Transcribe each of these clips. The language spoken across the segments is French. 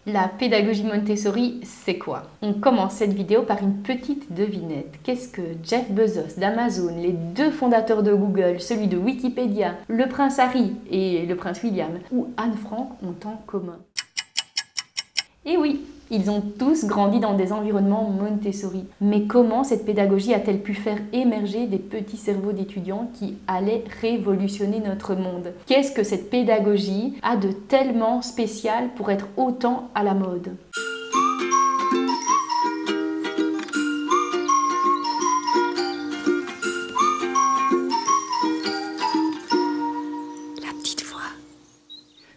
La pédagogie Montessori, c'est quoi? On commence cette vidéo par une petite devinette. Qu'est-ce que Jeff Bezos d'Amazon, les deux fondateurs de Google, celui de Wikipédia, le prince Harry et le prince William, ou Anne Frank ont en commun? Eh oui, ils ont tous grandi dans des environnements Montessori. Mais comment cette pédagogie a-t-elle pu faire émerger des petits cerveaux d'étudiants qui allaient révolutionner notre monde? Qu'est-ce que cette pédagogie a de tellement spécial pour être autant à la mode?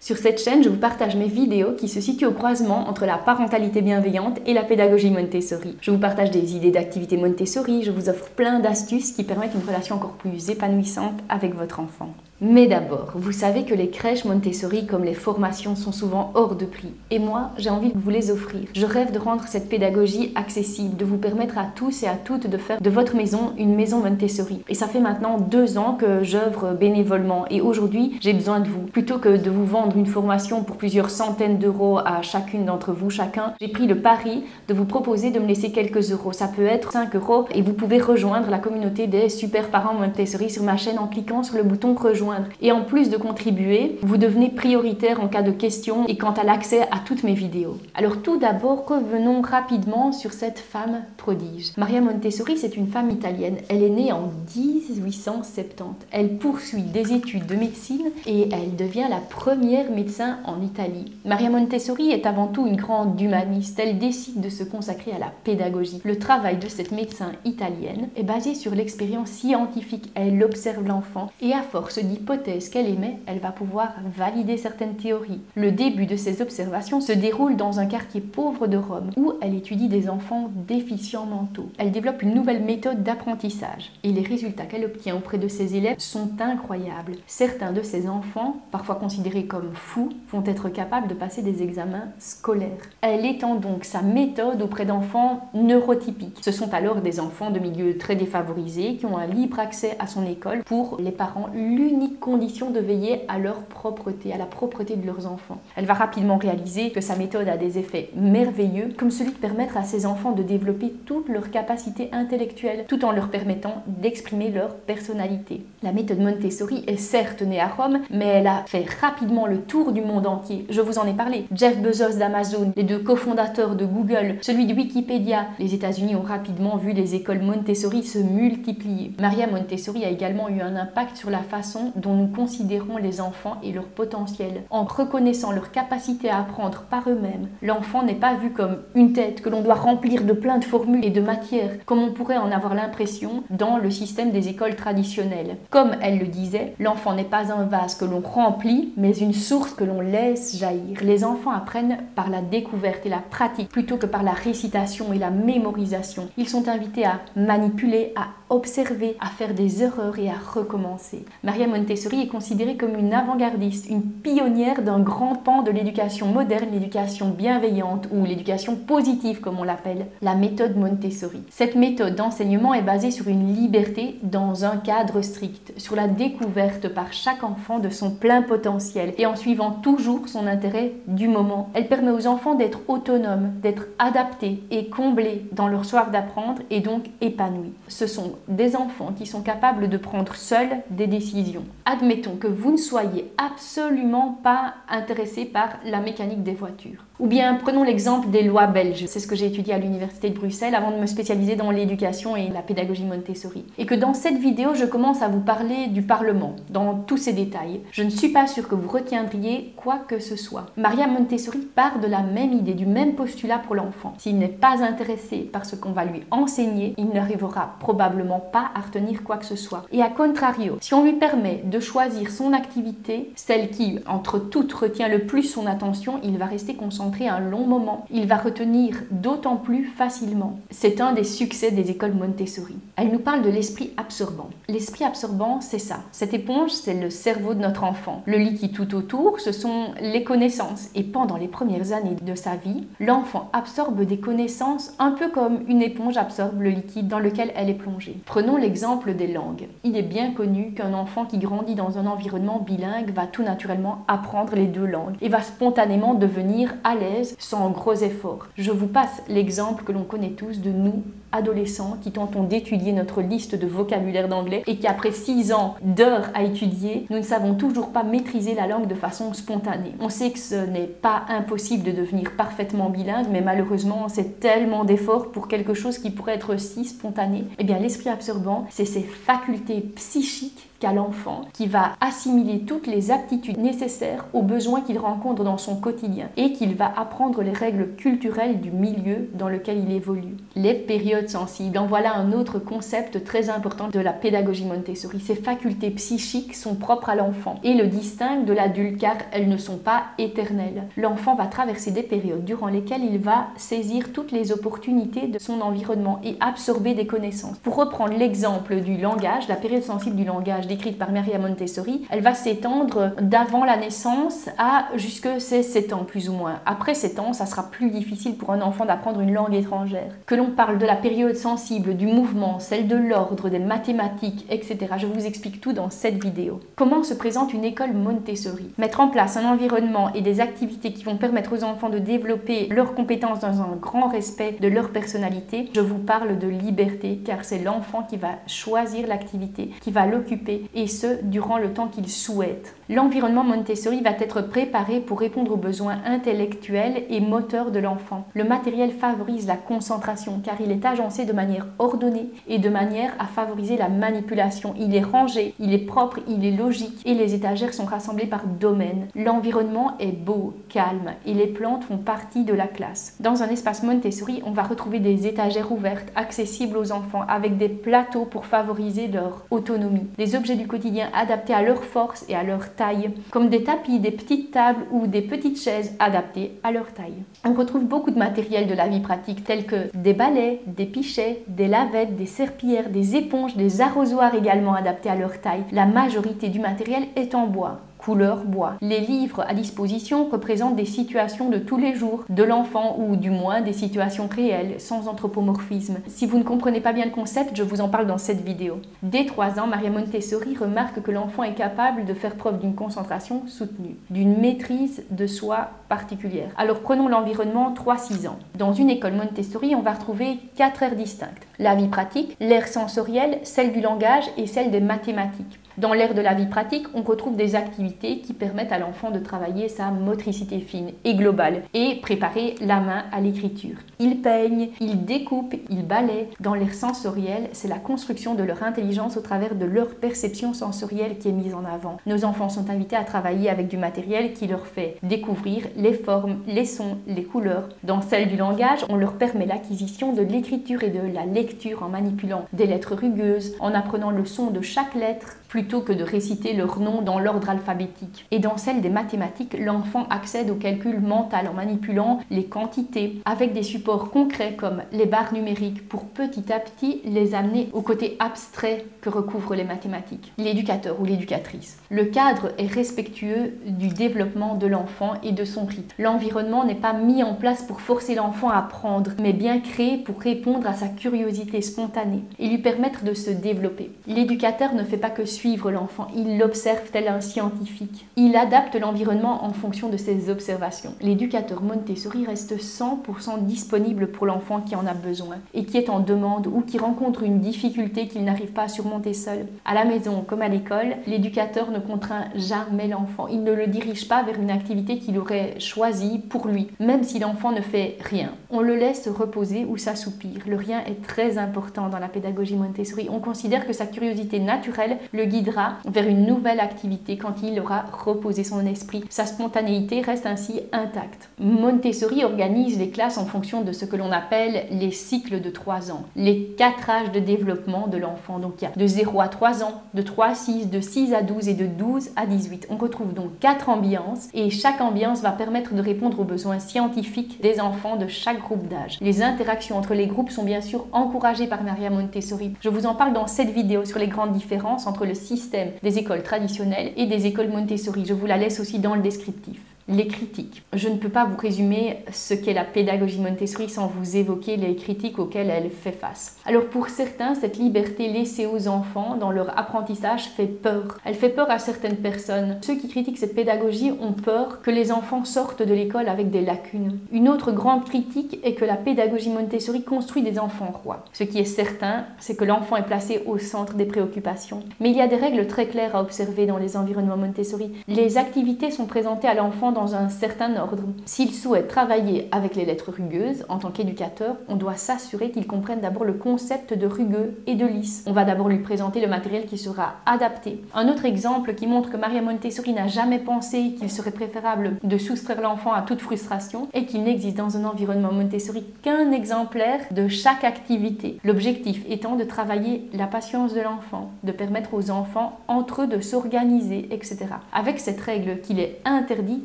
Sur cette chaîne, je vous partage mes vidéos qui se situent au croisement entre la parentalité bienveillante et la pédagogie Montessori. Je vous partage des idées d'activités Montessori, je vous offre plein d'astuces qui permettent une relation encore plus épanouissante avec votre enfant. Mais d'abord, vous savez que les crèches Montessori comme les formations sont souvent hors de prix. Et moi, j'ai envie de vous les offrir. Je rêve de rendre cette pédagogie accessible, de vous permettre à tous et à toutes de faire de votre maison une maison Montessori. Et ça fait maintenant 2 ans que j'œuvre bénévolement et aujourd'hui, j'ai besoin de vous. Plutôt que de vous vendre une formation pour plusieurs centaines d'euros à chacune d'entre vous, chacun, j'ai pris le pari de vous proposer de me laisser quelques euros. Ça peut être 5 euros et vous pouvez rejoindre la communauté des super parents Montessori sur ma chaîne en cliquant sur le bouton rejoindre. Et en plus de contribuer, vous devenez prioritaire en cas de questions et quant à l'accès à toutes mes vidéos. Alors tout d'abord, revenons rapidement sur cette femme prodige. Maria Montessori, c'est une femme italienne. Elle est née en 1870. Elle poursuit des études de médecine et elle devient la première médecin en Italie. Maria Montessori est avant tout une grande humaniste. Elle décide de se consacrer à la pédagogie. Le travail de cette médecin italienne est basé sur l'expérience scientifique. Elle observe l'enfant et à force d'hypothèses qu'elle émet, elle va pouvoir valider certaines théories. Le début de ces observations se déroule dans un quartier pauvre de Rome où elle étudie des enfants déficients mentaux. Elle développe une nouvelle méthode d'apprentissage et les résultats qu'elle obtient auprès de ses élèves sont incroyables. Certains de ces enfants, parfois considérés comme fous, vont être capables de passer des examens scolaires. Elle étend donc sa méthode auprès d'enfants neurotypiques. Ce sont alors des enfants de milieux très défavorisés qui ont un libre accès à son école. Pour les parents, l'unique condition de veiller à leur propreté, à la propreté de leurs enfants. Elle va rapidement réaliser que sa méthode a des effets merveilleux, comme celui de permettre à ses enfants de développer toutes leurs capacités intellectuelles, tout en leur permettant d'exprimer leur personnalité. La méthode Montessori est certes née à Rome, mais elle a fait rapidement le tour du monde entier. Je vous en ai parlé. Jeff Bezos d'Amazon, les 2 cofondateurs de Google, celui de Wikipédia. Les États-Unis ont rapidement vu les écoles Montessori se multiplier. Maria Montessori a également eu un impact sur la façon dont nous considérons les enfants et leur potentiel. En reconnaissant leur capacité à apprendre par eux-mêmes, l'enfant n'est pas vu comme une tête que l'on doit remplir de plein de formules et de matières, comme on pourrait en avoir l'impression dans le système des écoles traditionnelles. Comme elle le disait, l'enfant n'est pas un vase que l'on remplit, mais une source que l'on laisse jaillir. Les enfants apprennent par la découverte et la pratique plutôt que par la récitation et la mémorisation. Ils sont invités à manipuler, à observer, à faire des erreurs et à recommencer. Maria Montessori est considérée comme une avant-gardiste, une pionnière d'un grand pan de l'éducation moderne, l'éducation bienveillante ou l'éducation positive comme on l'appelle, la méthode Montessori. Cette méthode d'enseignement est basée sur une liberté dans un cadre strict, sur la découverte par chaque enfant de son plein potentiel et en suivant toujours son intérêt du moment. Elle permet aux enfants d'être autonomes, d'être adaptés et comblés dans leur soif d'apprendre et donc épanouis. Ce sont des enfants qui sont capables de prendre seuls des décisions. Admettons que vous ne soyez absolument pas intéressé par la mécanique des voitures. Ou bien prenons l'exemple des lois belges. C'est ce que j'ai étudié à l'université de Bruxelles avant de me spécialiser dans l'éducation et la pédagogie Montessori. Et que dans cette vidéo, je commence à vous parler du Parlement, dans tous ses détails. Je ne suis pas sûre que vous retiendriez quoi que ce soit. Maria Montessori part de la même idée, du même postulat pour l'enfant. S'il n'est pas intéressé par ce qu'on va lui enseigner, il n'arrivera probablement pas à retenir quoi que ce soit. Et à contrario, si on lui permet de choisir son activité, celle qui, entre toutes, retient le plus son attention, il va rester concentré un long moment. Il va retenir d'autant plus facilement. C'est un des succès des écoles Montessori. Elle nous parle de l'esprit absorbant. L'esprit absorbant, c'est ça. Cette éponge, c'est le cerveau de notre enfant. Le liquide tout autour, ce sont les connaissances. Et pendant les premières années de sa vie, l'enfant absorbe des connaissances un peu comme une éponge absorbe le liquide dans lequel elle est plongée. Prenons l'exemple des langues. Il est bien connu qu'un enfant qui grandit dans un environnement bilingue va tout naturellement apprendre les deux langues et va spontanément devenir à l'aise sans gros efforts. Je vous passe l'exemple que l'on connaît tous de nous, adolescents, qui tentons d'étudier notre liste de vocabulaire d'anglais et qui après 6 ans d'heures à étudier, nous ne savons toujours pas maîtriser la langue de façon spontanée. On sait que ce n'est pas impossible de devenir parfaitement bilingue, mais malheureusement, c'est tellement d'efforts pour quelque chose qui pourrait être si spontané. Eh bien, l'esprit absorbant, c'est ces facultés psychiques qu'a l'enfant, qui va assimiler toutes les aptitudes nécessaires aux besoins qu'il rencontre dans son quotidien et qu'il va apprendre les règles culturelles du milieu dans lequel il évolue. Les périodes sensibles, en voilà un autre concept très important de la pédagogie Montessori. Ces facultés psychiques sont propres à l'enfant et le distinguent de l'adulte car elles ne sont pas éternelles. L'enfant va traverser des périodes durant lesquelles il va saisir toutes les opportunités de son environnement et absorber des connaissances. Pour reprendre l'exemple du langage, la période sensible du langage décrite par Maria Montessori, elle va s'étendre d'avant la naissance à jusque ses 7 ans plus ou moins. Après 7 ans, ça sera plus difficile pour un enfant d'apprendre une langue étrangère. Que l'on parle de la période sensible du mouvement, celle de l'ordre, des mathématiques, etc. Je vous explique tout dans cette vidéo. Comment se présente une école Montessori? Mettre en place un environnement et des activités qui vont permettre aux enfants de développer leurs compétences dans un grand respect de leur personnalité. Je vous parle de liberté car c'est l'enfant qui va choisir l'activité, qui va l'occuper et ce, durant le temps qu'il souhaite. L'environnement Montessori va être préparé pour répondre aux besoins intellectuels et moteurs de l'enfant. Le matériel favorise la concentration car il est agencé de manière ordonnée et de manière à favoriser la manipulation. Il est rangé, il est propre, il est logique et les étagères sont rassemblées par domaine. L'environnement est beau, calme et les plantes font partie de la classe. Dans un espace Montessori, on va retrouver des étagères ouvertes, accessibles aux enfants avec des plateaux pour favoriser leur autonomie. Des objets du quotidien adaptés à leur force et à leur taille, comme des tapis, des petites tables ou des petites chaises adaptées à leur taille. On retrouve beaucoup de matériel de la vie pratique tels que des balais, des pichets, des lavettes, des serpillères, des éponges, des arrosoirs également adaptés à leur taille. La majorité du matériel est en bois. Couleur bois. Les livres à disposition représentent des situations de tous les jours de l'enfant ou du moins des situations réelles, sans anthropomorphisme. Si vous ne comprenez pas bien le concept, je vous en parle dans cette vidéo. Dès 3 ans, Maria Montessori remarque que l'enfant est capable de faire preuve d'une concentration soutenue, d'une maîtrise de soi particulière. Alors prenons l'environnement 3-6 ans. Dans une école Montessori, on va retrouver 4 aires distinctes. La vie pratique, l'ère sensorielle, celle du langage et celle des mathématiques. Dans l'ère de la vie pratique, on retrouve des activités qui permettent à l'enfant de travailler sa motricité fine et globale et préparer la main à l'écriture. Il peigne, il découpe, il balaie. Dans l'ère sensorielle, c'est la construction de leur intelligence au travers de leur perception sensorielle qui est mise en avant. Nos enfants sont invités à travailler avec du matériel qui leur fait découvrir les formes, les sons, les couleurs. Dans celle du langage, on leur permet l'acquisition de l'écriture et de la lecture en manipulant des lettres rugueuses, en apprenant le son de chaque lettre, plutôt que de réciter leur nom dans l'ordre alphabétique. Et dans celle des mathématiques, l'enfant accède au calcul mental en manipulant les quantités avec des supports concrets comme les barres numériques pour petit à petit les amener au côté abstrait que recouvrent les mathématiques. L'éducateur ou l'éducatrice. Le cadre est respectueux du développement de l'enfant et de son rythme. L'environnement n'est pas mis en place pour forcer l'enfant à apprendre, mais bien créé pour répondre à sa curiosité spontanée et lui permettre de se développer. L'éducateur ne fait pas que suivre l'enfant, il l'observe tel un scientifique. Il adapte l'environnement en fonction de ses observations. L'éducateur Montessori reste 100% disponible pour l'enfant qui en a besoin et qui est en demande ou qui rencontre une difficulté qu'il n'arrive pas à surmonter seul. À la maison comme à l'école, l'éducateur ne contraint jamais l'enfant. Il ne le dirige pas vers une activité qu'il aurait choisie pour lui, même si l'enfant ne fait rien. On le laisse reposer ou s'assoupir. Le rien est très important dans la pédagogie Montessori. On considère que sa curiosité naturelle le guidera vers une nouvelle activité quand il aura reposé son esprit. Sa spontanéité reste ainsi intacte. Montessori organise les classes en fonction de ce que l'on appelle les cycles de 3 ans, les 4 âges de développement de l'enfant. Donc il y a de 0 à 3 ans, de 3 à 6, de 6 à 12 et de 12 à 18. On retrouve donc 4 ambiances et chaque ambiance va permettre de répondre aux besoins scientifiques des enfants de chaque groupe d'âge. Les interactions entre les groupes sont bien sûr encouragées par Maria Montessori. Je vous en parle dans cette vidéo sur les grandes différences entre le système des écoles traditionnelles et des écoles Montessori. Je vous la laisse aussi dans le descriptif. les critiques. Je ne peux pas vous résumer ce qu'est la pédagogie Montessori sans vous évoquer les critiques auxquelles elle fait face. Alors pour certains, cette liberté laissée aux enfants dans leur apprentissage fait peur. Elle fait peur à certaines personnes. Ceux qui critiquent cette pédagogie ont peur que les enfants sortent de l'école avec des lacunes. Une autre grande critique est que la pédagogie Montessori construit des enfants rois. Ce qui est certain, c'est que l'enfant est placé au centre des préoccupations. Mais il y a des règles très claires à observer dans les environnements Montessori. Les activités sont présentées à l'enfant dans un certain ordre. S'il souhaite travailler avec les lettres rugueuses, en tant qu'éducateur, on doit s'assurer qu'il comprenne d'abord le concept de rugueux et de lisse. On va d'abord lui présenter le matériel qui sera adapté. Un autre exemple qui montre que Maria Montessori n'a jamais pensé qu'il serait préférable de soustraire l'enfant à toute frustration est qu'il n'existe dans un environnement Montessori qu'un exemplaire de chaque activité. L'objectif étant de travailler la patience de l'enfant, de permettre aux enfants entre eux de s'organiser, etc. Avec cette règle qu'il est interdit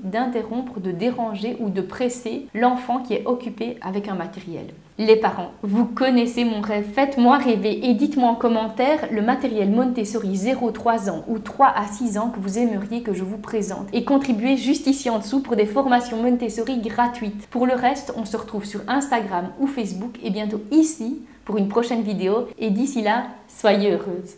d'interrompre, de déranger ou de presser l'enfant qui est occupé avec un matériel. Les parents, vous connaissez mon rêve, faites-moi rêver et dites-moi en commentaire le matériel Montessori 0-3 ans ou 3 à 6 ans que vous aimeriez que je vous présente et contribuez juste ici en dessous pour des formations Montessori gratuites. Pour le reste, on se retrouve sur Instagram ou Facebook et bientôt ici pour une prochaine vidéo et d'ici là, soyez heureuses.